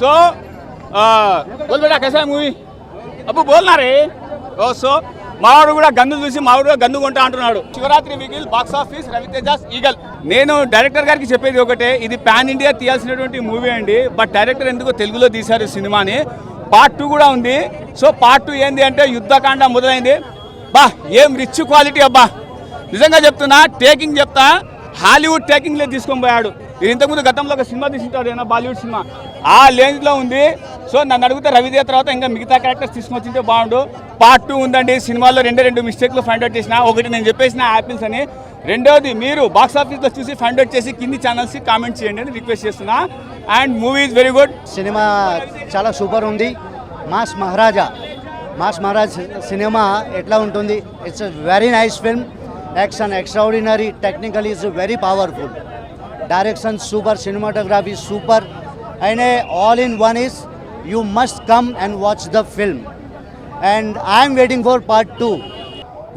सो बोल बेटा कैसा है मूवी అబ్బు बोलना रे సో మావాడు కూడా గన్ను చూసి మావాడు గన్ను కొంటా అంటున్నాడు. శివరాత్రి మిగిల్ బాక్స్ ఆఫీస్ రవితేజాస్ ఈగల్. నేను డైరెక్టర్ గారికి చెప్పేది ఒకటే, ఇది పాన్ ఇండియా తీయాల్సినటువంటి మూవీ అండి. బట్ డైరెక్టర్ ఎందుకో తెలుగులో తీశారు సినిమాని. పార్ట్ 2 కూడా ఉంది. సో పార్ట్ 2 ఏంది అంటే యుద్ధకాండ మొదలైంది. బా ఏం రిచ్ క్వాలిటీ అబ్బా, నిజంగా చెప్తున్నా. టేకింగ్ చెప్తా, హాలీవుడ్ టేకింగ్లో తీసుకొని పోయాడు. ఇది ఇంతకుముందు గతంలో ఒక సినిమా తీసుకుంటాడు ఏమన్నా బాలీవుడ్ సినిమా, ఆ రేంజ్లో ఉంది. సో నన్ను అడిగితే రవితేజ తర్వాత ఇంకా మిగతా క్యారెక్టర్స్ తీసుకొచ్చింటే బాగుండు. పార్ట్ 2 ఉందండి. సినిమాలో రెండు మిస్టేక్లు ఫైండ్ అవుట్ చేసిన. ఒకటి నేను చెప్పేసిన యాపిల్స్ అని, రెండోది మీరు బాక్స్ ఆఫీస్లో చూసి ఫైండ్ అవుట్ చేసి కింది ఛానల్స్కి కామెంట్ చేయండి అని రిక్వెస్ట్ చేస్తున్నా. And movie is very good. Cinema చాలా సూపర్ ఉంది. మాస్ మహారాజ్ సినిమా ఎట్లా ఉంటుంది? It's very nice film. Action extraordinary, technical is very powerful, direction super, cinematography super, and all in one is you must come and watch the film. And I'm waiting for part 2.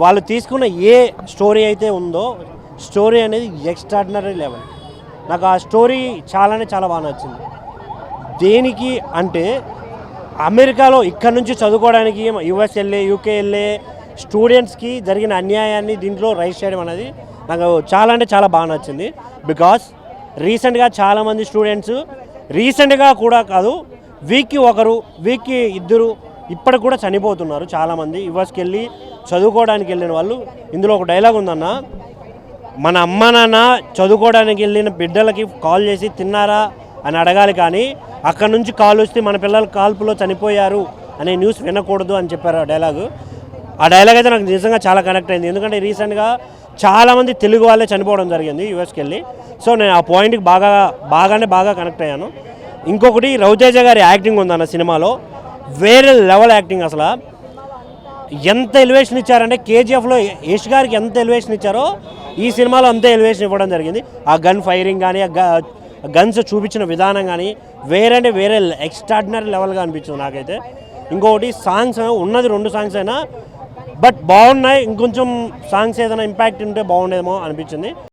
వాళ్ళు తీసుకున్న ఏ story అయితే ఉందో, story అనేది extraordinary level. నాకు ఆ story చాలా బాగా నచ్చింది. దేనికి అంటే అమెరికాలో ఇక్కడ నుంచి చదువుకోవడానికి యుఎస్ వెళ్ళే, యూకే వెళ్ళే స్టూడెంట్స్కి జరిగిన అన్యాయాన్ని దీంట్లో రైజ్ చేయడం అనేది నాకు చాలా బాగా నచ్చింది. బికాస్ రీసెంట్గా చాలామంది స్టూడెంట్స్, రీసెంట్గా కూడా కాదు, వీక్కి ఒకరు, వీక్కి ఇద్దరు ఇప్పటికి కూడా చనిపోతున్నారు చాలామంది యుఎస్కి వెళ్ళి చదువుకోవడానికి వెళ్ళిన వాళ్ళు. ఇందులో ఒక డైలాగ్ ఉందన్న, మన అమ్మ నాన్న చదువుకోవడానికి వెళ్ళిన బిడ్డలకి కాల్ చేసి తిన్నారా అని అడగాలి, కానీ అక్కడ నుంచి కాల్ వస్తే మన పిల్లలు కాల్పులో చనిపోయారు అనే న్యూస్ వినకూడదు అని చెప్పారు ఆ డైలాగు. ఆ డైలాగ్ అయితే నాకు నిజంగా చాలా కనెక్ట్ అయింది. ఎందుకంటే రీసెంట్గా చాలామంది తెలుగు వాళ్ళే చనిపోవడం జరిగింది యూఎస్కి వెళ్ళి. సో నేను ఆ పాయింట్కి బాగా కనెక్ట్ అయ్యాను. ఇంకొకటి రవితేజ గారి యాక్టింగ్ ఉందన్న సినిమాలో, వేరే లెవెల్ యాక్టింగ్. అసలు ఎంత ఎలివేషన్ ఇచ్చారంటే కేజీఎఫ్లో యష్ గారికి ఎంత ఎలివేషన్ ఇచ్చారో ఈ సినిమాలో అంతే ఎలివేషన్ ఇవ్వడం జరిగింది. ఆ గన్ ఫైరింగ్ కానీ, ఆ గన్స్ చూపించిన విధానం కానీ వేరే ఎక్స్ట్రాడినరీ లెవెల్గా అనిపించింది నాకైతే. ఇంకొకటి సాంగ్స్ ఉన్నది 2 సాంగ్స్ అయినా బట్ బాగున్నాయి. ఇంకొంచెం సాంగ్స్ ఏదైనా ఇంపాక్ట్ ఉంటే బాగుండేమో అనిపించింది.